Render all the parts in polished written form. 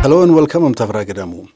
Hello and welcome, I'm Tafra Gadamu.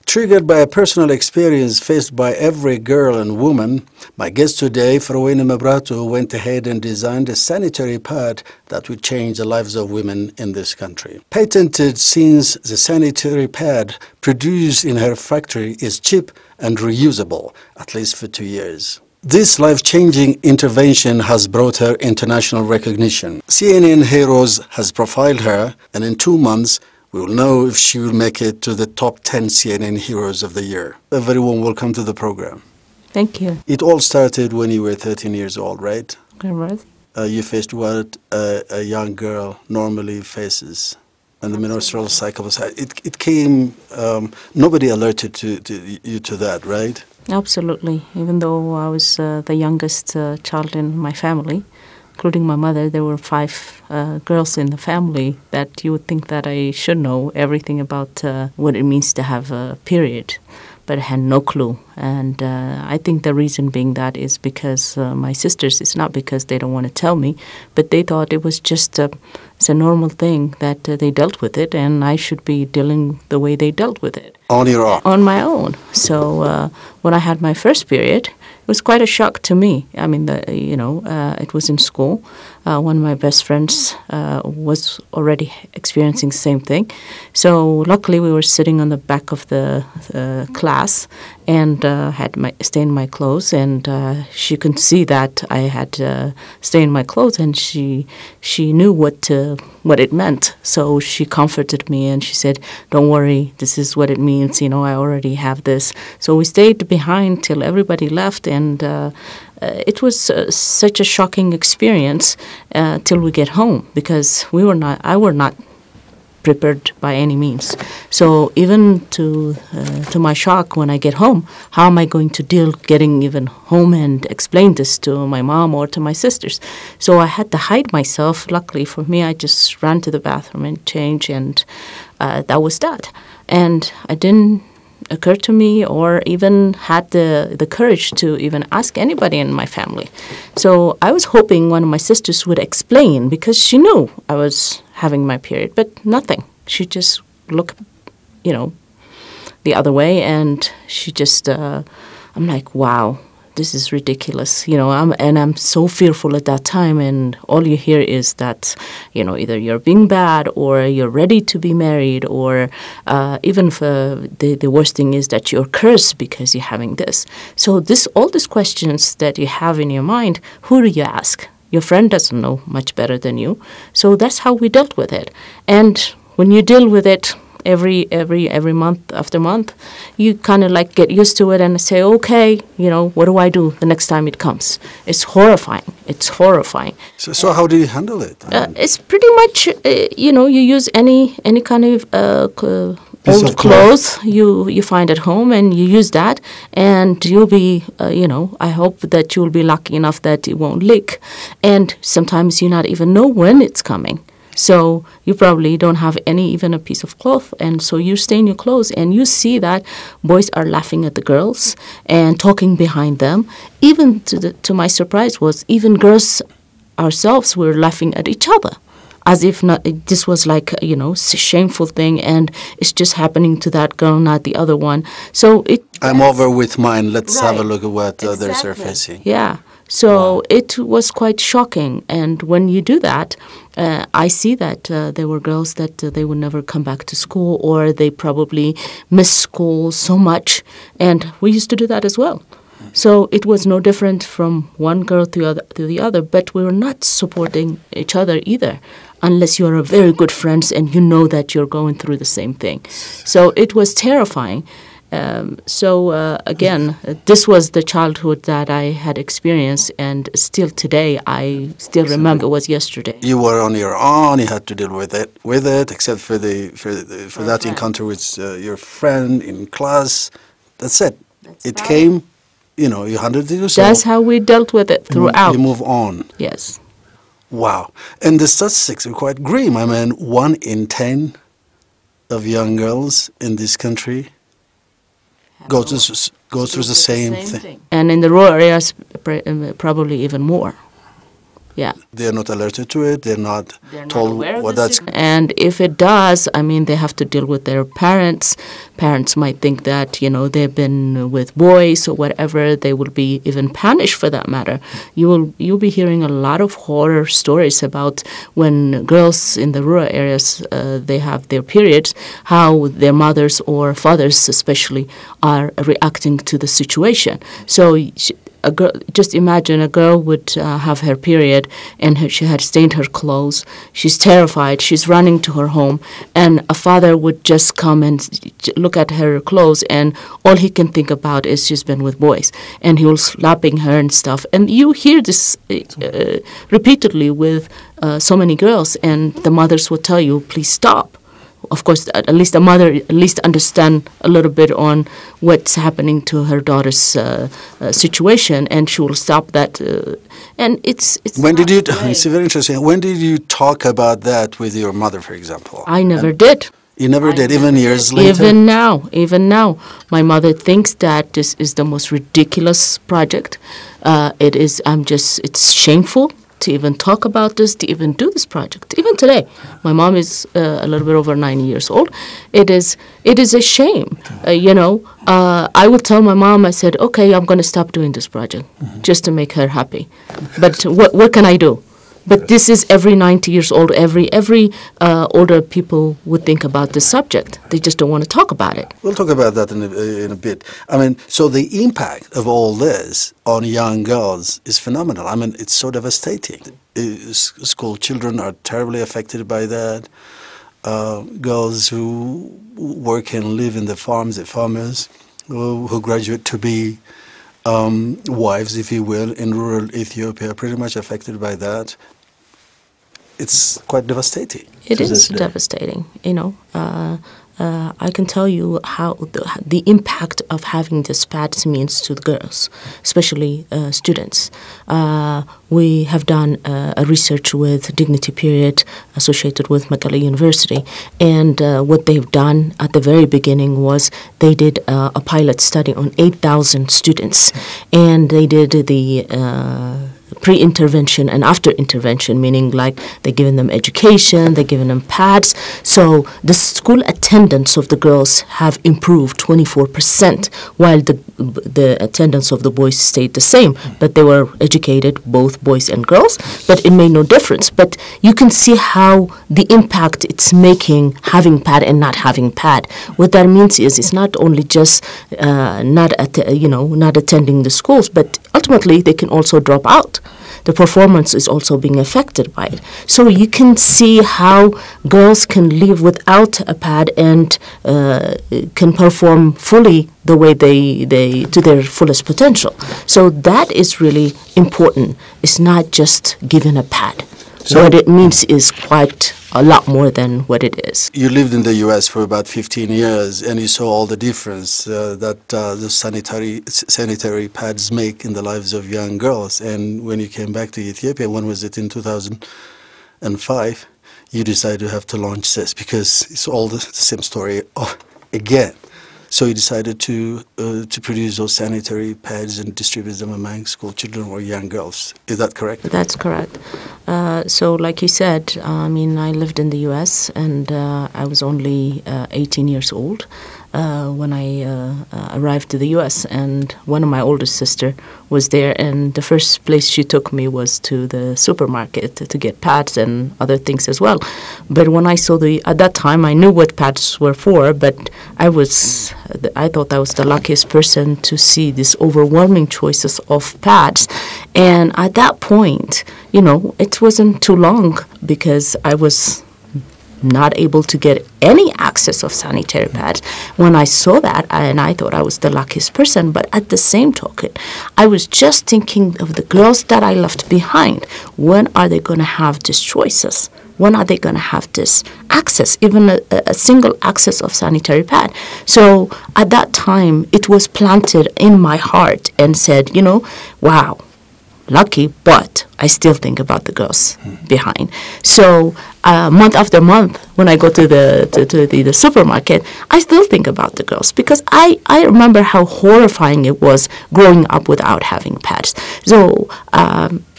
Triggered by a personal experience faced by every girl and woman, my guest today, Fireweini Mebrahatu, went ahead and designed a sanitary pad that would change the lives of women in this country. Patented since the sanitary pad produced in her factory is cheap and reusable, at least for 2 years. This life-changing intervention has brought her international recognition. CNN Heroes has profiled her, and in 2 months, we will know if she will make it to the top 10 CNN Heroes of the Year. A very warm welcome to the program. Thank you. It all started when you were 13 years old, right? Right. You faced what a young girl normally faces. And the menstrual cycle was, it came, nobody alerted you to that, right? Absolutely. Even though I was the youngest child in my family, including my mother, there were 5 girls in the family that you would think that I should know everything about what it means to have a period, but I had no clue. And I think the reason being that is because my sisters, it's not because they don't want to tell me, but they thought it was just it's a normal thing that they dealt with it, and I should be dealing the way they dealt with it. On your own? On my own. So when I had my first period, it was quite a shock to me. I mean, it was in school. One of my best friends was already experiencing the same thing. So luckily we were sitting on the back of the class and had stained my clothes, and she could see that I had stained my clothes, and she knew what it meant. So she comforted me and she said, "Don't worry, this is what it means. I already have this." So we stayed behind till everybody left, and it was such a shocking experience till we get home, because I were not prepared by any means. So even to my shock, when I get home, how am I going to deal getting even home and explain this to my mom or to my sisters? So I had to hide myself. Luckily for me, I just ran to the bathroom and changed, and that was that. And I didn't occur to me or even had the courage to even ask anybody in my family. So I was hoping one of my sisters would explain, because she knew I was having my period, but nothing. She just looked, the other way, and she just, I'm like, wow, this is ridiculous, I'm so fearful at that time, and all you hear is that, either you're being bad or you're ready to be married, or even the worst thing is that you're cursed because you're having this. So all these questions that you have in your mind, who do you ask? Your friend doesn't know much better than you. So that's how we dealt with it. And when you deal with it every month after month, you kind of like get used to it and say, okay, what do I do the next time it comes? It's horrifying. It's horrifying. So how do you handle it? It's pretty much, you use any kind of old clothes you find at home, and you use that, and you'll be, I hope that you'll be lucky enough that it won't leak. And sometimes you not even know when it's coming. So you probably don't have even a piece of cloth, and so you stain your clothes, and you see that boys are laughing at the girls and talking behind them. Even to my surprise was even girls ourselves were laughing at each other, as if this was like a shameful thing, and it's just happening to that girl, not the other one. So I'm over with mine. Let's right. have a look at what others are facing. Yeah. So it was quite shocking. And when you do that, I see that there were girls that they would never come back to school, or they probably miss school so much. And we used to do that as well. So it was no different from one girl to the other, but we were not supporting each other either, unless you are a very good friends and you know that you're going through the same thing. So it was terrifying. Again, this was the childhood that I had experienced, and still today, I still remember it was yesterday. You were on your own. You had to deal with it, except for that encounter with your friend in class. That's it. It came. You handled it yourself. That's how we dealt with it throughout. You move on. Yes. Wow. And the statistics are quite grim. I mean, 1 in 10 of young girls in this country go through the same thing. And in the rural areas, probably even more. Yeah. They're not alerted to it. They're not told what that's. And if it does, I mean, they have to deal with their parents. Parents might think that, you know, they've been with boys or whatever. They will be even punished for that matter. You'll be hearing a lot of horror stories about when girls in the rural areas they have their periods, how their mothers or fathers especially are reacting to the situation. So a girl, just imagine a girl would have her period and she had stained her clothes. She's terrified. She's running to her home, and a father would just come and look at her clothes, and all he can think about is she's been with boys, and he was slapping her and stuff. And you hear this repeatedly with so many girls, and the mothers will tell you, please stop. Of course, at least the mother understand a little bit on what's happening to her daughter's situation, and she will stop that. And it's. When did you? It's very interesting. When did you talk about that with your mother, for example? I never did. You never did, even years later? Even now. My mother thinks that this is the most ridiculous project. It is, it's shameful to even talk about this, to even do this project. Even today, my mom is a little bit over 90 years old. It is a shame, I would tell my mom, I said, okay, I'm going to stop doing this project just to make her happy. But what can I do? But this is every 90 years old, every older people would think about this subject. They just don't want to talk about it. We'll talk about that in a bit. I mean, so the impact of all this on young girls is phenomenal. I mean, it's so devastating. School children are terribly affected by that. Girls who work and live in the farms, the farmers, who graduate to be wives, if you will, in rural Ethiopia are pretty much affected by that. It's quite devastating. It is devastating, I can tell you how the impact of having this pads means to the girls, especially students. We have done a research with Dignity Period associated with Mekelle University, and what they've done at the very beginning was they did a pilot study on 8,000 students, and they did the pre-intervention and after intervention, meaning like they're giving them education, they're giving them pads. So the school attendance of the girls have improved 24%, while the attendance of the boys stayed the same. But they were educated, both boys and girls, but it made no difference. But you can see how the impact it's making having pad and not having pad. What that means is it's not only just not attending the schools, but ultimately they can also drop out. The performance is also being affected by it. So you can see how girls can live without a pad and can perform fully the way they to their fullest potential. So that is really important. It's not just giving a pad. So what it means is quite a lot more than what it is. You lived in the U.S. for about 15 years, and you saw all the difference that the sanitary pads make in the lives of young girls. And when you came back to Ethiopia, when was it, in 2005, you decided to have to launch this because it's all the same story again. So you decided to produce those sanitary pads and distribute them among school children or young girls. Is that correct? That's correct. So like you said, I lived in the U.S. and I was only 18 years old when I arrived to the U.S. And one of my oldest sister was there, and the first place she took me was to the supermarket to get pads and other things as well. But when I saw at that time, I knew what pads were for, but I thought I was the luckiest person to see these overwhelming choices of pads. And at that point, it wasn't too long because I was not able to get any access of sanitary pads. When I saw that, I thought I was the luckiest person, but at the same token, I was just thinking of the girls that I left behind. When are they going to have these choices? When are they going to have this access, even a single access of sanitary pad? So at that time, it was planted in my heart and said, wow, lucky, but I still think about the girls behind. So month after month, when I go to the supermarket, I still think about the girls because I remember how horrifying it was growing up without having pads. So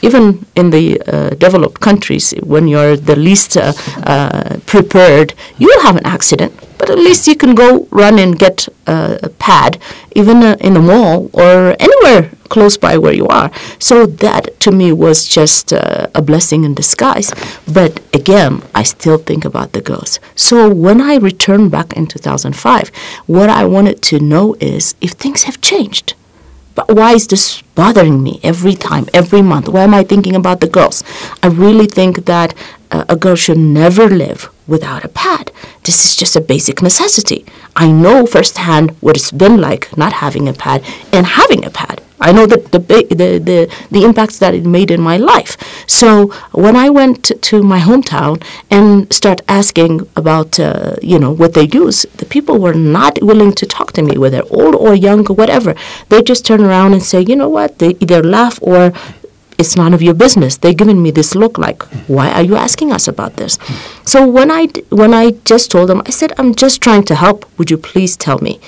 even in the developed countries, when you're the least prepared, you'll have an accident. But at least you can go run and get a pad, even in the mall or anywhere close by where you are. So that, to me, was just a blessing in disguise. But again, I still think about the girls. So when I returned back in 2005, what I wanted to know is if things have changed. But why is this bothering me every time, every month? Why am I thinking about the girls? I really think that a girl should never live without a pad. This is just a basic necessity. I know firsthand what it's been like not having a pad and having a pad. I know that the impacts that it made in my life. So when I went to my hometown and start asking about what they use, the people were not willing to talk to me, whether old or young or whatever. They just turn around and say, you know what? They either laugh or it's none of your business. They're giving me this look like, why are you asking us about this? So when I just told them, I said, I'm just trying to help. Would you please tell me,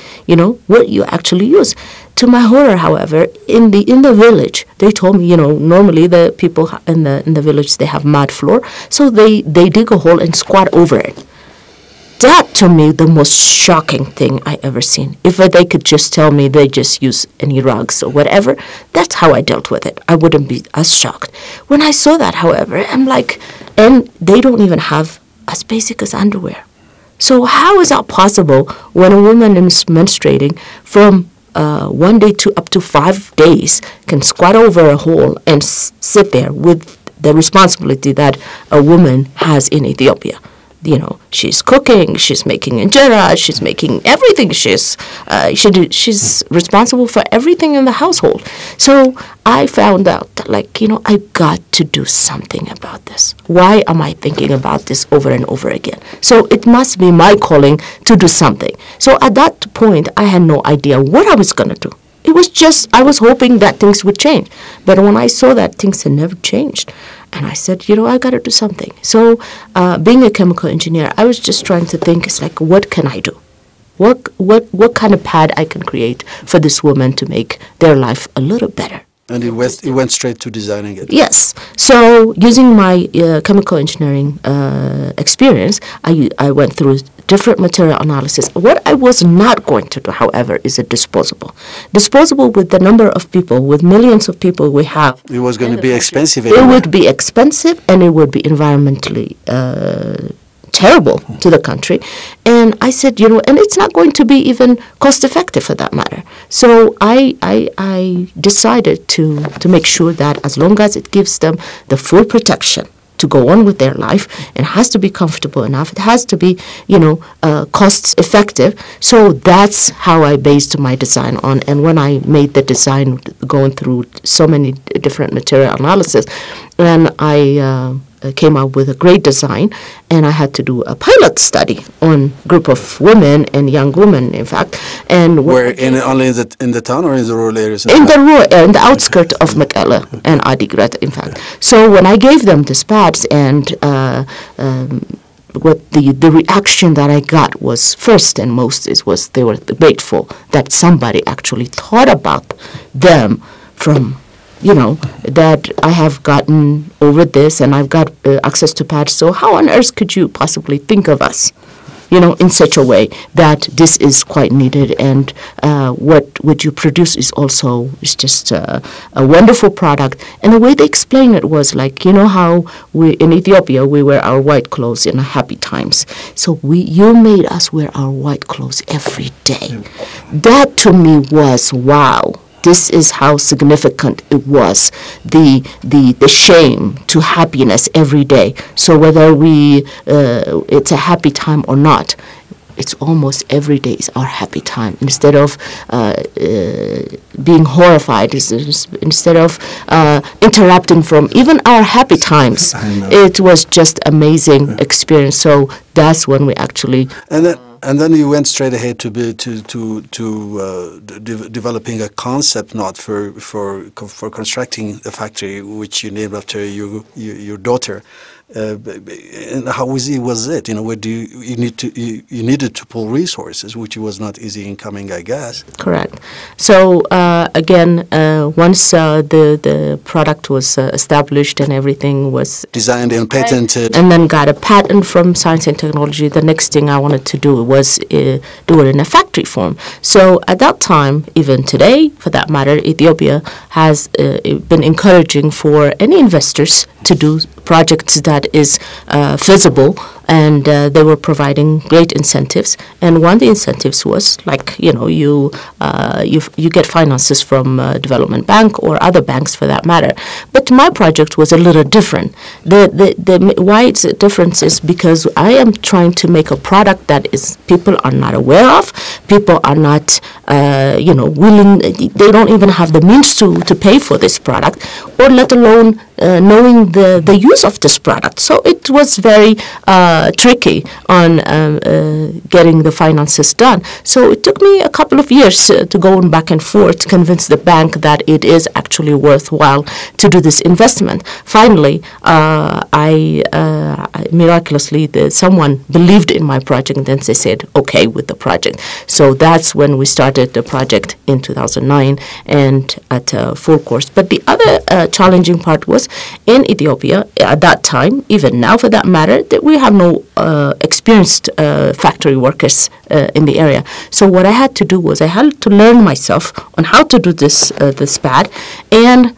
what you actually use? To my horror, however, in the village, they told me, normally the people in the village, they have mud floor, so they dig a hole and squat over it. That, to me, the most shocking thing I ever seen. If they could just tell me they just use any rugs or whatever, that's how I dealt with it. I wouldn't be as shocked. When I saw that, however, I'm like, and they don't even have as basic as underwear. So how is that possible when a woman is menstruating from 1 day to up to 5 days can squat over a hole and sit there with the responsibility that a woman has in Ethiopia? She's cooking, she's making injera, she's making everything. She's responsible for everything in the household. So I found out that, I got to do something about this. Why am I thinking about this over and over again? So it must be my calling to do something. So at that point, I had no idea what I was going to do. It was just, I was hoping that things would change. But when I saw that things had never changed, and I said, I got to do something. So being a chemical engineer, I was just trying to think, it's like, what can I do? What kind of pad I can create for this woman to make their life a little better? And it went straight to designing it. Yes. So using my chemical engineering experience, I went through different material analysis. What I was not going to do, however, is a disposable. Disposable with the number of people, with millions of people we have. It was going to be expensive. It would be expensive and it would be environmentally terrible to the country. And I said, and it's not going to be even cost effective for that matter. So I decided to make sure that as long as it gives them the full protection to go on with their life, it has to be comfortable enough. It has to be, cost effective. So that's how I based my design on. And when I made the design, going through so many different material analysis, and I came up with a great design, and I had to do a pilot study on a group of women and young women, in fact. And where only in the town or in the rural areas? In the outskirts of Mekelle and Adigrat, in fact. So when I gave them these pads, and what the reaction that I got was, first and most, was they were grateful that somebody actually thought about them from that I have gotten over this and I've got access to pads. So how on earth could you possibly think of us, in such a way that this is quite needed, and what you produce is just a wonderful product. And the way they explained it was like, how we in Ethiopia we wear our white clothes in happy times. So you made us wear our white clothes every day. That to me was wow. This is how significant it was, the shame to happiness every day. So whether it's a happy time or not, it's almost every day is our happy time. Instead of being horrified, instead of interrupting from even our happy times, it was just amazing experience. So that's when we actually. And then you went straight ahead to developing a concept note for constructing the factory, which you named after your daughter. And how easy was it? Where do you needed to pull resources, which was not easy in coming, I guess. Correct. So again, once the product was established and everything was designed and patented, and then got a patent from Science and Technology, the next thing I wanted to do was do it in a factory form. So at that time, even today, for that matter, Ethiopia has been encouraging for any investors to do projects that is feasible, and they were providing great incentives. And one of the incentives was like, you get finances from Development Bank or other banks for that matter. But my project was a little different. Why it's a difference is because I am trying to make a product that is people are not aware of, people are not willing, they don't even have the means to pay for this product, or let alone knowing the use of this product. So it was very tricky on getting the finances done. So it took me a couple of years to go back and forth to convince the bank that it is actually worthwhile to do this investment. Finally, I miraculously, someone believed in my project, and then they said okay with the project. So that's when we started the project in 2009 and at full course. But the other challenging part was in Ethiopia at that time, even now for that matter, that we have no experienced factory workers in the area. So what I had to do was I had to learn myself on how to do this pad and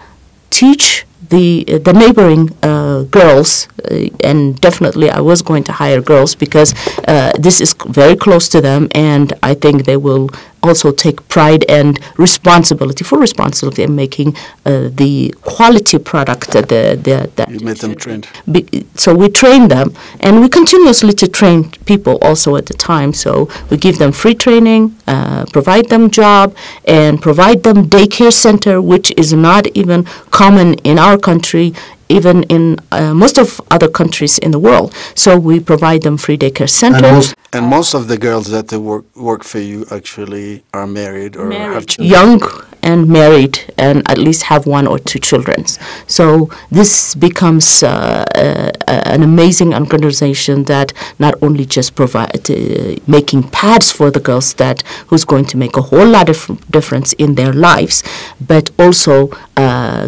teach the neighboring girls, and definitely I was going to hire girls because this is very close to them, and I think they will also take pride and responsibility in making the quality product that you made them trained. So we train them, and we continuously to train people also at the time. So we give them free training, provide them job, and provide them daycare center, which is not even common in our country, even in most of other countries in the world. So we provide them free daycare center. And most of the girls that work for you actually are married or have children. Young and married, and at least have 1 or 2 children. So this becomes an amazing organization that not only just provide making pads for the girls who's going to make a whole lot of difference in their lives, but also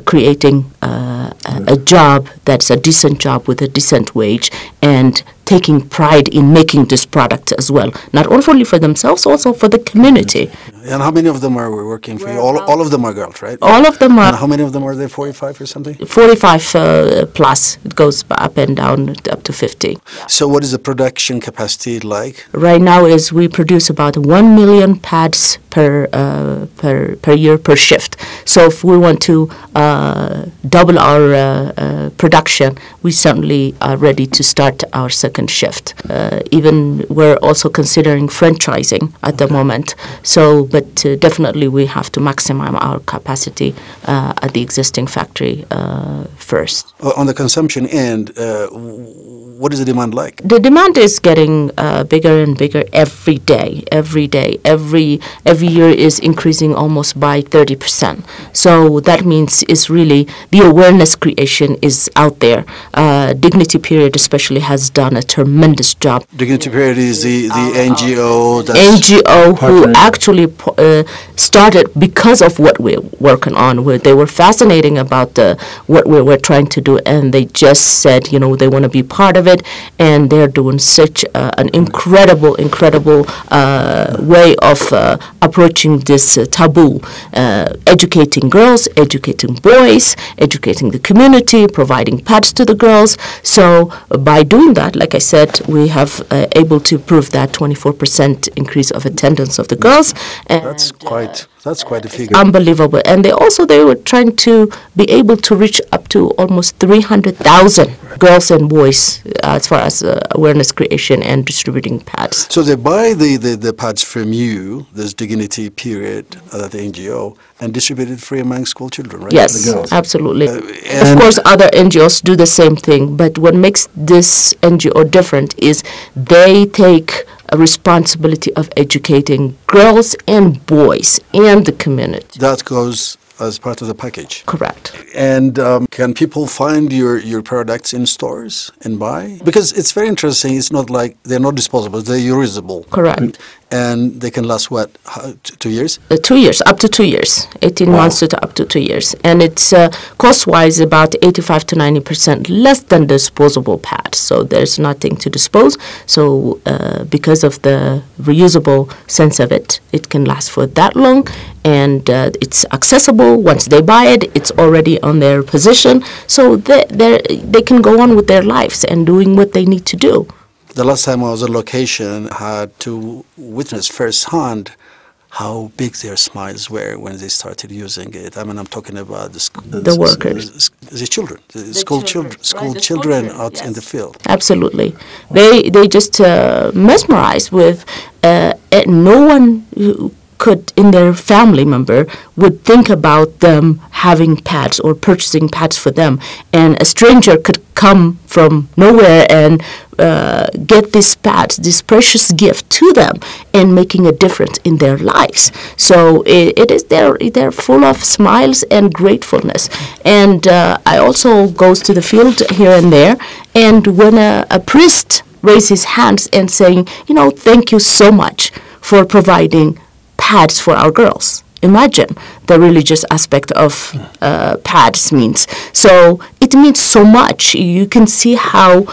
creating a job that's a decent job with a decent wage, and taking pride in making this product as well, not only for themselves, also for the community. And how many of them are working for you? All of them are girls, right? All of them are. And how many of them are there? 45 or something? 45 plus. It goes up and down up to 50. So what is the production capacity like? Right now is we produce about 1 million pads per year per shift. So if we want to double our production, we certainly are ready to start our second shift. Even we're also considering franchising at the moment. So, but definitely we have to maximize our capacity at the existing factory first. On the consumption end, what is the demand like? The demand is getting bigger and bigger every day. Every year is increasing almost by 30%. So that means it's really the awareness creation is out there. Dignity Period especially has done a tremendous job. Dignity Period is the NGO who actually started because of what we're working on. They were fascinating about what we were trying to do, and they just said, they want to be part of it, and they're doing such an incredible way of approaching this taboo, educating girls, educating boys, educating the community, providing pads to the girls. So by doing that, like I said, we have able to prove that 24% increase of attendance of the girls. And that's quite a figure. Unbelievable. And they were trying to be able to reach up to almost 300,000 girls and boys as far as awareness creation and distributing pads. So they buy the pads from you, this Dignity Period, the NGO, and distribute it free among school children, right? Yes, absolutely. Of course, other NGOs do the same thing, but what makes this NGO different is they take a responsibility of educating girls and boys and the community. That goes as part of the package. Correct. And can people find your products in stores and buy? Because it's very interesting. It's not like they're not disposable; they're reusable. Correct. And they can last what, 2 years? 2 years, up to 2 years, 18 months to up to 2 years, and it's cost-wise about 85 to 90% less than disposable pads. So there's nothing to dispose. So because of the reusable sense of it, it can last for that long, and it's accessible. Once they buy it, it's already on their position, so they can go on with their lives and doing what they need to do. The last time I was on location, I had to witness firsthand how big their smiles were when they started using it. I mean, I'm talking about the workers, the children, the school children out yes. in the field. Absolutely, they just mesmerized with no one could in their family member would think about them having pads or purchasing pads for them, and a stranger could come from nowhere and get these pads, this precious gift to them, and making a difference in their lives. So it is they're full of smiles and gratefulness. And I also goes to the field here and there, and when a priest raises his hands and saying, thank you so much for providing pads for our girls. Imagine the religious aspect of pads means. So it means so much. You can see how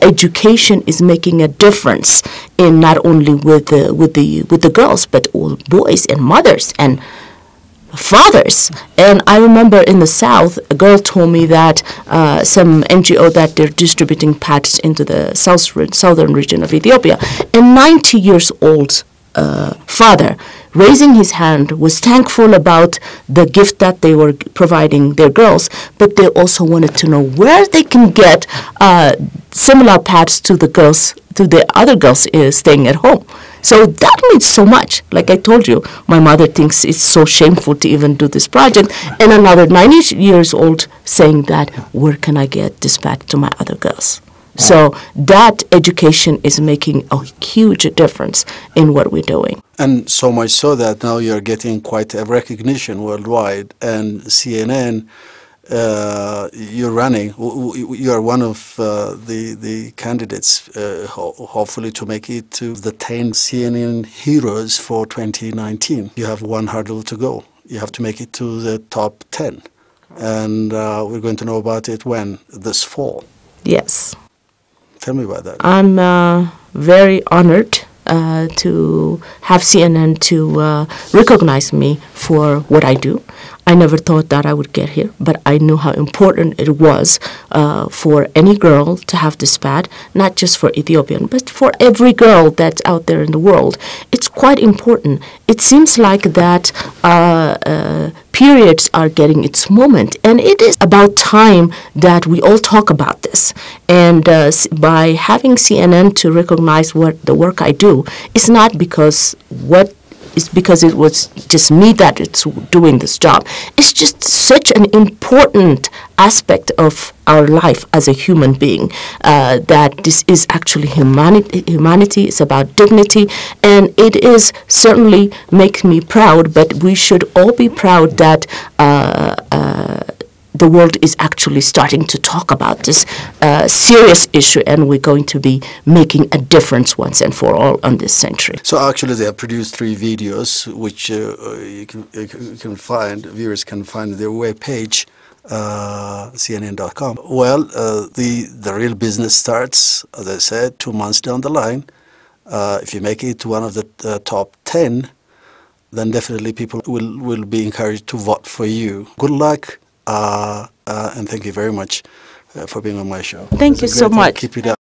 education is making a difference in not only with the girls, but all boys and mothers and fathers. And I remember in the South, a girl told me that some NGO that they're distributing pads into the southern region of Ethiopia, a 90 years old father raising his hand was thankful about the gift that they were providing their girls, but they also wanted to know where they can get similar pads to the other girls staying at home. So that means so much. Like I told you, my mother thinks it's so shameful to even do this project, and another 90 years old saying that, where can I get this pad to my other girls? So that education is making a huge difference in what we're doing. And so much so that now you're getting quite a recognition worldwide. And CNN, you're running, you are one of the candidates, hopefully to make it to the 10 CNN heroes for 2019. You have one hurdle to go. You have to make it to the top 10. And we're going to know about it when? This fall. Yes. Tell me about that. I'm very honored to have CNN to recognize me for what I do. I never thought that I would get here, but I knew how important it was for any girl to have this pad, not just for Ethiopian, but for every girl that's out there in the world. It's quite important. It seems like that periods are getting its moment, and it is about time that we all talk about this. And by having CNN to recognize what the work I do, it's not because it's because it was just me that it's doing this job. It's just such an important aspect of our life as a human being, that this is actually humanity. It's about dignity, and it is certainly makes me proud, but we should all be proud that the world is actually starting to talk about this serious issue, and we're going to be making a difference once and for all on this century. So actually they have produced 3 videos, which you can find, viewers can find their webpage, CNN.com. Well, the real business starts, as I said, 2 months down the line. If you make it to one of the top 10, then definitely people will be encouraged to vote for you. Good luck. And thank you very much for being on my show. Thank you so much. Keep it up.